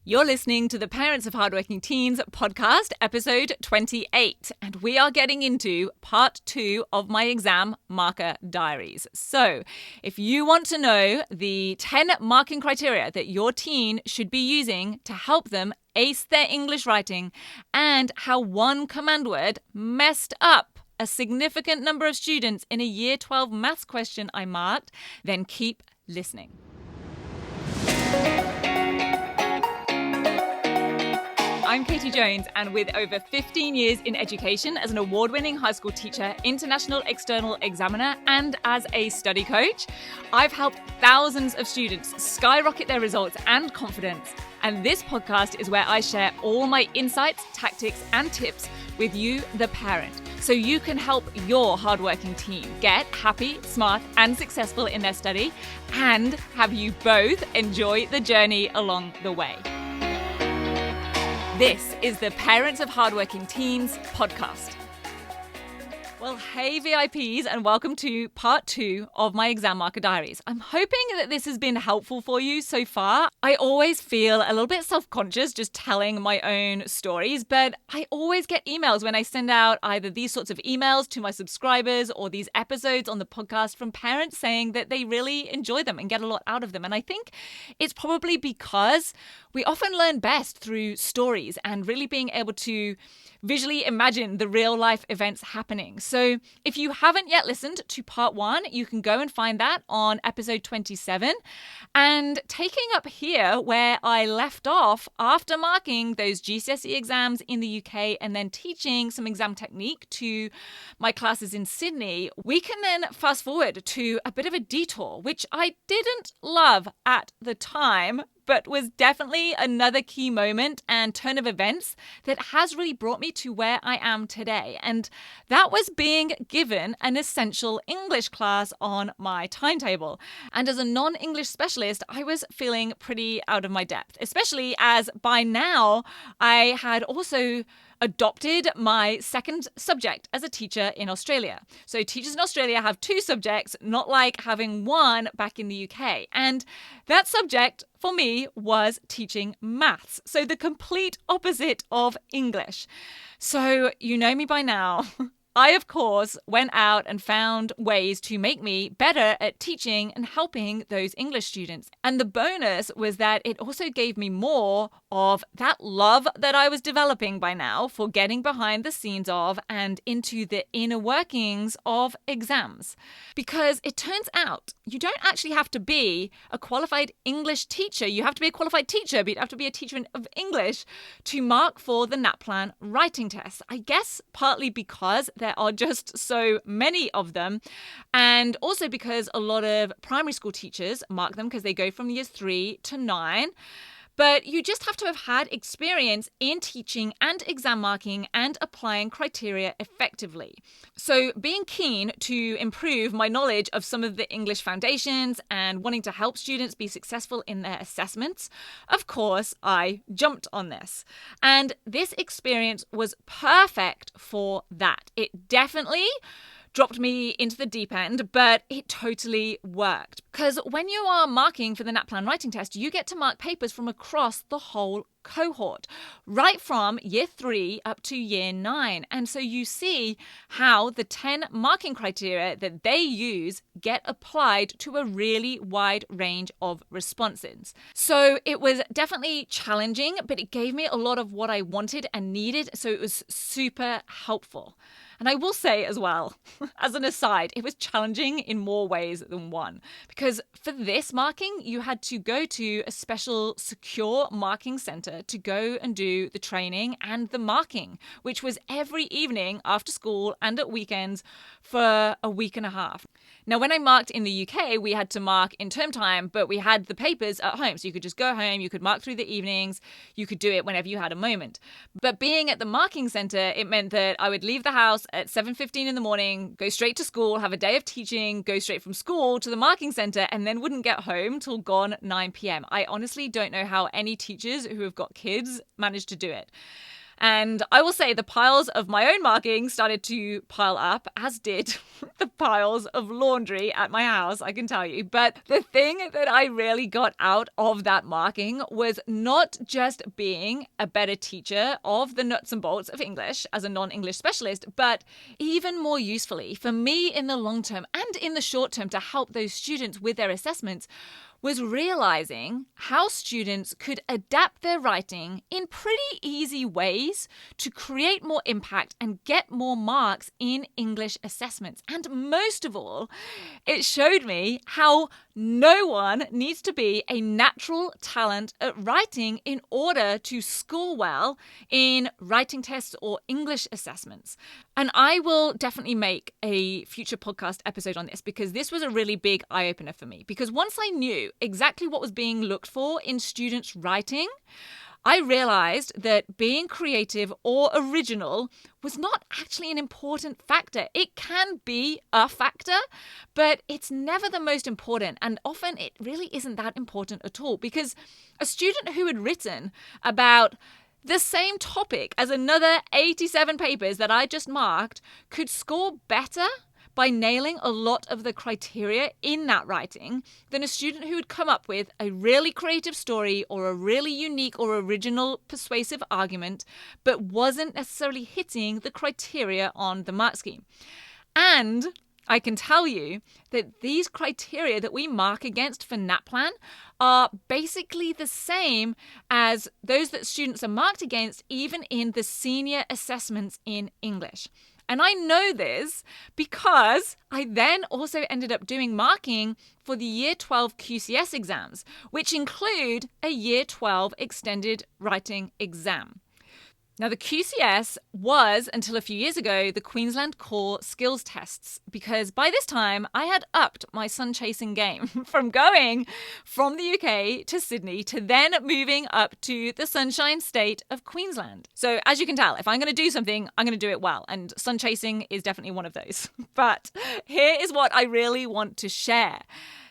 You're listening to the Parents of Hardworking Teens podcast, episode 28, and we are getting into part 2 of my exam marker diaries. So, if you want to know the 10 marking criteria that your teen should be using to help them ace their English writing, and how one command word messed up a significant number of students in a Year 12 maths question I marked, then keep listening. I'm Katie Jones, and with over 15 years in education as an award-winning high school teacher, international external examiner, and as a study coach, I've helped thousands of students skyrocket their results and confidence. And this podcast is where I share all my insights, tactics, and tips with you, the parent, so you can help your hardworking teen get happy, smart, and successful in their study, and have you both enjoy the journey along the way. This is the Parents of Hardworking Teens podcast. Well, hey VIPs, and welcome to part 2 of my exam marker diaries. I'm hoping that this has been helpful for you so far. I always feel a little bit self-conscious just telling my own stories, but I always get emails when I send out either these sorts of emails to my subscribers or these episodes on the podcast from parents saying that they really enjoy them and get a lot out of them. And I think it's probably because we often learn best through stories and really being able to visually imagine the real life events happening. So if you haven't yet listened to part 1, you can go and find that on episode 27. And taking up here where I left off after marking those GCSE exams in the UK and then teaching some exam technique to my classes in Sydney, we can then fast forward to a bit of a detour, which I didn't love at the time, but was definitely another key moment and turn of events that has really brought me to where I am today. And that was being given an essential English class on my timetable. And as a non-English specialist, I was feeling pretty out of my depth, especially as by now I had also adopted my second subject as a teacher in Australia. So teachers in Australia have 2 subjects, not like having one back in the UK. And that subject for me was teaching maths. So the complete opposite of English. So you know me by now. I, of course, went out and found ways to make me better at teaching and helping those English students. And the bonus was that it also gave me more of that love that I was developing by now for getting behind the scenes of and into the inner workings of exams. Because it turns out you don't actually have to be a qualified English teacher. You have to be a qualified teacher, but you have to be a teacher of English to mark for the NAPLAN writing test. I guess partly because there are just so many of them, and also because a lot of primary school teachers mark them because they go from years 3 to 9. But you just have to have had experience in teaching and exam marking and applying criteria effectively. So being keen to improve my knowledge of some of the English foundations and wanting to help students be successful in their assessments, of course, I jumped on this. And this experience was perfect for that. It definitely dropped me into the deep end, but it totally worked. Because when you are marking for the NAPLAN writing test, you get to mark papers from across the whole cohort, right from year 3 up to year 9. And so you see how the 10 marking criteria that they use get applied to a really wide range of responses. So it was definitely challenging, but it gave me a lot of what I wanted and needed. So it was super helpful. And I will say as well, as an aside, it was challenging in more ways than one. Because for this marking, you had to go to a special secure marking center to go and do the training and the marking, which was every evening after school and at weekends for a week and a half. Now, when I marked in the UK, we had to mark in term time, but we had the papers at home. So you could just go home, you could mark through the evenings, you could do it whenever you had a moment. But being at the marking center, it meant that I would leave the house at 7:15 in the morning, go straight to school, have a day of teaching, go straight from school to the marking center, and then wouldn't get home till gone 9 p.m. I honestly don't know how any teachers who have got kids manage to do it. And I will say the piles of my own marking started to pile up, as did the piles of laundry at my house, I can tell you. But the thing that I really got out of that marking was not just being a better teacher of the nuts and bolts of English as a non-English specialist, but even more usefully for me in the long term and in the short term to help those students with their assessments was realizing how students could adapt their writing in pretty easy ways to create more impact and get more marks in English assessments. And most of all, it showed me how no one needs to be a natural talent at writing in order to score well in writing tests or English assessments. And I will definitely make a future podcast episode on this because this was a really big eye-opener for me. Because once I knew exactly what was being looked for in students' writing, I realized that being creative or original was not actually an important factor. It can be a factor, but it's never the most important. And often it really isn't that important at all, because a student who had written about the same topic as another 87 papers that I just marked could score better by nailing a lot of the criteria in that writing than a student who would come up with a really creative story or a really unique or original persuasive argument, but wasn't necessarily hitting the criteria on the mark scheme. And I can tell you that these criteria that we mark against for NAPLAN are basically the same as those that students are marked against even in the senior assessments in English. And I know this because I then also ended up doing marking for the Year 12 QCS exams, which include a Year 12 extended writing exam. Now, the QCS was, until a few years ago, the Queensland Core Skills Tests, because by this time I had upped my sun-chasing game from going from the UK to Sydney to then moving up to the Sunshine State of Queensland. So as you can tell, if I'm going to do something, I'm going to do it well, and sun-chasing is definitely one of those. But here is what I really want to share.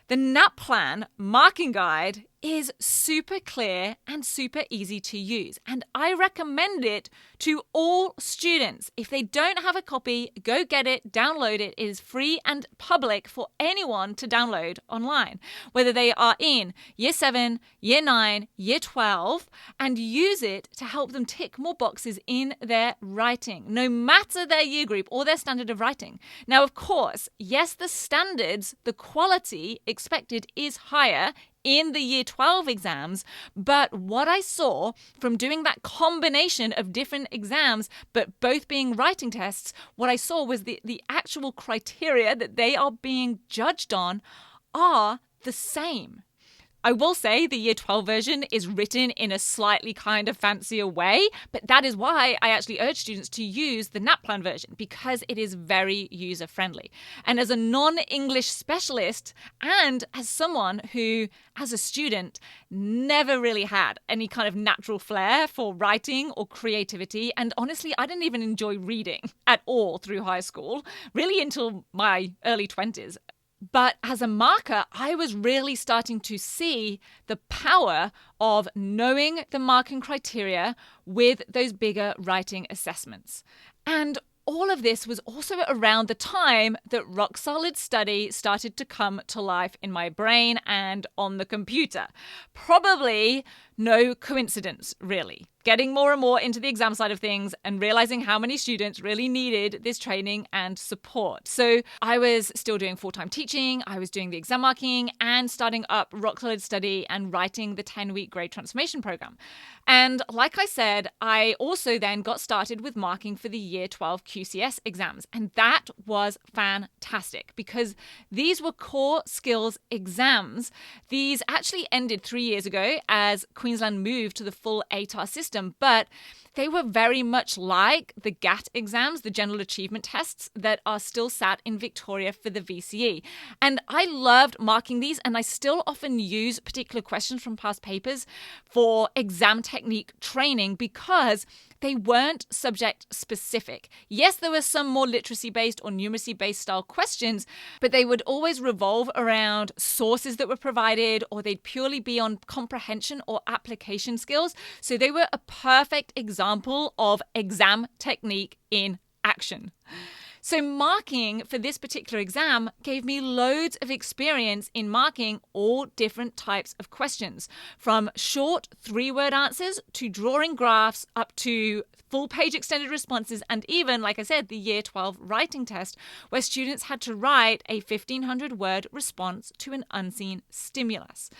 The NAPLAN marking guide is super clear and super easy to use, and I recommend it to all students. If they don't have a copy, go get it, download it. It is free and public for anyone to download online, whether they are in Year 7, Year 9, Year 12, and use it to help them tick more boxes in their writing, no matter their year group or their standard of writing. Now, of course, yes, the standards, the quality expected is higher in the Year 12 exams, but what I saw from doing that combination of different exams, but both being writing tests, what I saw was the actual criteria that they are being judged on are the same. I will say the Year 12 version is written in a slightly kind of fancier way, but that is why I actually urge students to use the NAPLAN version, because it is very user-friendly. And as a non-English specialist, and as someone who, as a student, never really had any kind of natural flair for writing or creativity, and honestly, I didn't even enjoy reading at all through high school, really until my early 20s. But as a marker, I was really starting to see the power of knowing the marking criteria with those bigger writing assessments. And all of this was also around the time that rock solid study started to come to life in my brain and on the computer. Probably no coincidence, really. Getting more and more into the exam side of things and realizing how many students really needed this training and support. So I was still doing full-time teaching, I was doing the exam marking and starting up rock solid study and writing the 10-week grade transformation program. And like I said, I also then got started with marking for the Year 12 QCS exams. And that was fantastic because these were core skills exams. These actually ended 3 years ago as Queensland moved to the full ATAR system, but they were very much like the GAT exams, the General Achievement Tests that are still sat in Victoria for the VCE. And I loved marking these, and I still often use particular questions from past papers for exam technique training because they weren't subject specific. Yes, there were some more literacy-based or numeracy-based style questions, but they would always revolve around sources that were provided, or they'd purely be on comprehension or application skills. So they were a perfect example example of exam technique in action. So marking for this particular exam gave me loads of experience in marking all different types of questions, from short 3-word answers to drawing graphs up to full-page extended responses, and even, like I said, the Year 12 writing test, where students had to write a 1,500-word response to an unseen stimulus.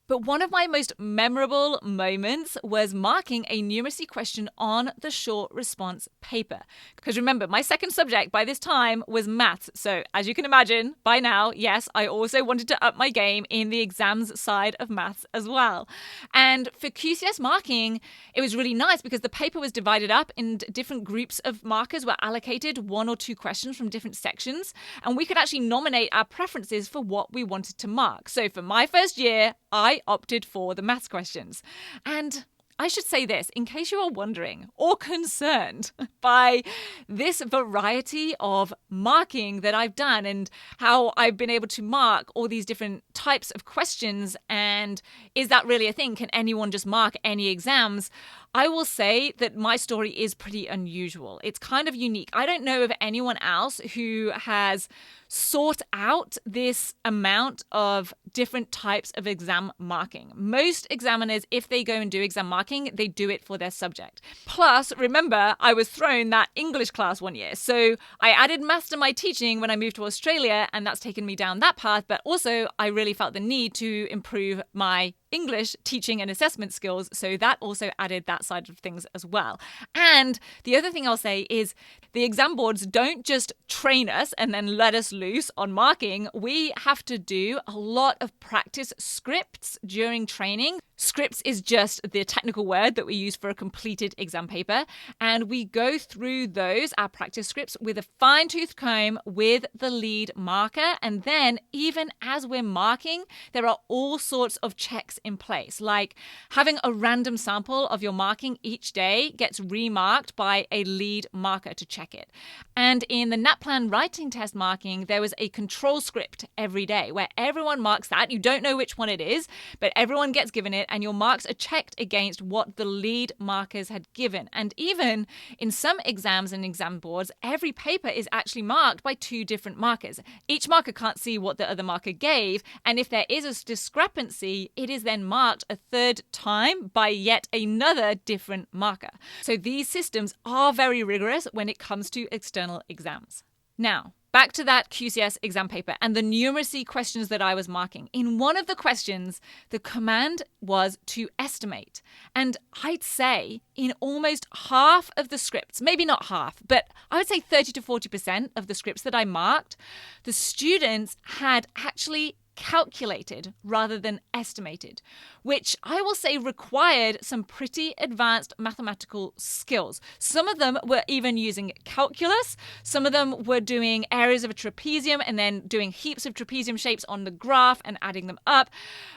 But one of my most memorable moments was marking a numeracy question on the short response paper. Because remember, my second subject by this time was maths. So as you can imagine by now, yes, I also wanted to up my game in the exams side of maths as well. And for QCS marking, it was really nice because the paper was divided up and different groups of markers were allocated 1 or 2 questions from different sections. And we could actually nominate our preferences for what we wanted to mark. So for my first year, I opted for the maths questions. And I should say this, in case you are wondering or concerned by this variety of marking that I've done and how I've been able to mark all these different types of questions, and is that really a thing? Can anyone just mark any exams? I will say that my story is pretty unusual. It's kind of unique. I don't know of anyone else who has sought out this amount of different types of exam marking. Most examiners, if they go and do exam marking, they do it for their subject. Plus, remember, I was thrown that English class one year. So I added maths to my teaching when I moved to Australia, and that's taken me down that path. But also, I really felt the need to improve my English teaching and assessment skills. So that also added that side of things as well. And the other thing I'll say is the exam boards don't just train us and then let us loose on marking. We have to do a lot of practice scripts during training. Scripts is just the technical word that we use for a completed exam paper. And we go through those, our practice scripts, with a fine-tooth comb with the lead marker. And then even as we're marking, there are all sorts of checks in place, like having a random sample of your marking each day gets remarked by a lead marker to check it. And in the NAPLAN writing test marking, there was a control script every day where everyone marks that. You don't know which one it is, but everyone gets given it, and your marks are checked against what the lead markers had given. And even in some exams and exam boards, every paper is actually marked by 2 different markers. Each marker can't see what the other marker gave, and if there is a discrepancy, it is then marked a 3rd time by yet another different marker. So these systems are very rigorous when it comes to external exams. Now, back to that QCS exam paper and the numeracy questions that I was marking. In one of the questions, the command was to estimate. And I'd say in almost half of the scripts, maybe not half, but I would say 30 to 40% of the scripts that I marked, the students had actually calculated rather than estimated, which I will say required some pretty advanced mathematical skills. Some of them were even using calculus. Some of them were doing areas of a trapezium and then doing heaps of trapezium shapes on the graph and adding them up,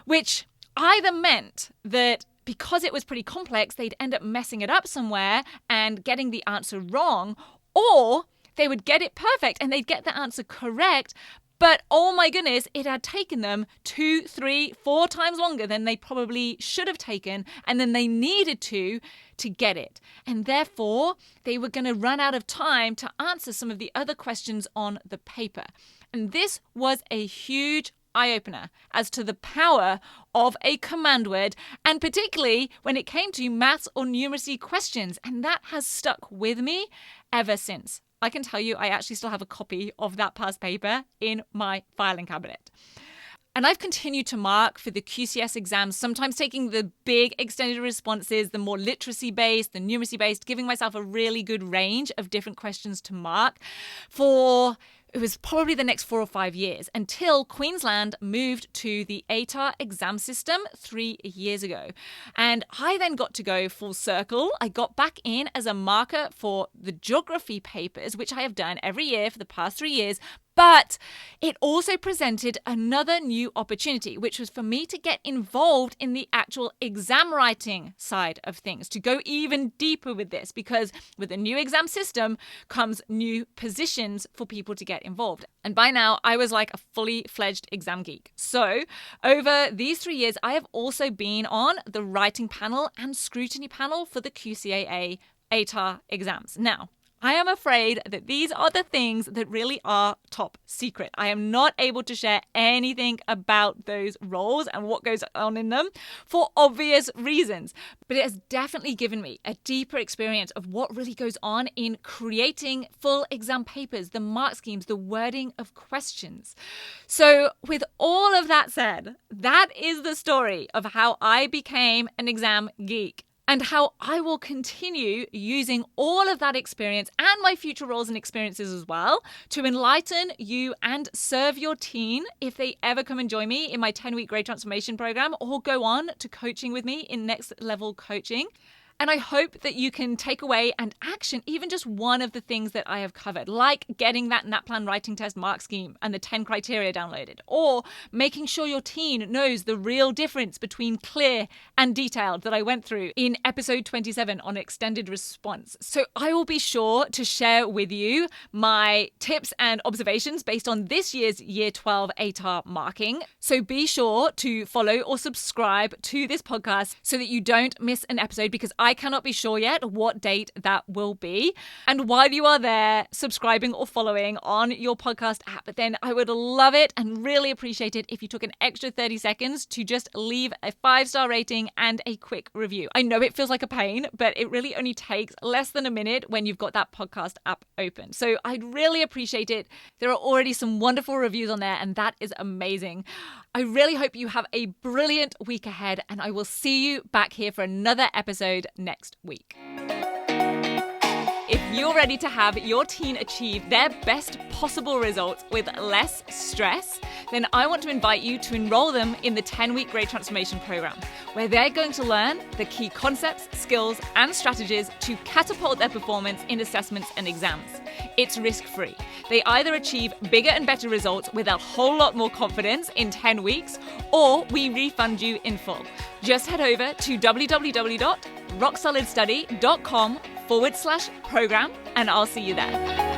which either meant that because it was pretty complex, they'd end up messing it up somewhere and getting the answer wrong, or they would get it perfect and they'd get the answer correct. But oh my goodness, it had taken them 2, 3, 4 times longer than they probably should have taken and then they needed to get it. And therefore, they were going to run out of time to answer some of the other questions on the paper. And this was a huge eye-opener as to the power of a command word, and particularly when it came to maths or numeracy questions. And that has stuck with me ever since. I can tell you I actually still have a copy of that past paper in my filing cabinet. And I've continued to mark for the QCS exams, sometimes taking the big extended responses, the more literacy-based, the numeracy-based, giving myself a really good range of different questions to mark for it was probably the next 4 or 5 years until Queensland moved to the ATAR exam system 3 years ago. And I then got to go full circle. I got back in as a marker for the geography papers, which I have done every year for the past 3 years. But it also presented another new opportunity, which was for me to get involved in the actual exam writing side of things, to go even deeper with this, because with a new exam system comes new positions for people to get involved. And by now, I was like a fully fledged exam geek. So over these 3 years, I have also been on the writing panel and scrutiny panel for the QCAA ATAR exams. Now, I am afraid that these are the things that really are top secret. I am not able to share anything about those roles and what goes on in them for obvious reasons. But it has definitely given me a deeper experience of what really goes on in creating full exam papers, the mark schemes, the wording of questions. So with all of that said, that is the story of how I became an exam geek, and how I will continue using all of that experience and my future roles and experiences as well to enlighten you and serve your teen if they ever come and join me in my 10-week Great Transformation program or go on to coaching with me in Next Level Coaching. And I hope that you can take away and action even just one of the things that I have covered, like getting that NAPLAN writing test mark scheme and the 10 criteria downloaded, or making sure your teen knows the real difference between clear and detailed that I went through in episode 27 on extended response. So I will be sure to share with you my tips and observations based on this year's Year 12 ATAR marking. So be sure to follow or subscribe to this podcast so that you don't miss an episode, because I cannot be sure yet what date that will be. And while you are there subscribing or following on your podcast app, then I would love it and really appreciate it if you took an extra 30 seconds to just leave a 5-star rating and a quick review. I know it feels like a pain, but it really only takes less than a minute when you've got that podcast app open. So I'd really appreciate it. There are already some wonderful reviews on there, and that is amazing. I really hope you have a brilliant week ahead, and I will see you back here for another episode next week. If you're ready to have your teen achieve their best possible results with less stress, then I want to invite you to enroll them in the 10-week Great Transformation program, where they're going to learn the key concepts, skills, and strategies to catapult their performance in assessments and exams. It's risk-free. They either achieve bigger and better results with a whole lot more confidence in 10 weeks, or we refund you in full. Just head over to www.rocksolidstudy.com/program, and I'll see you there.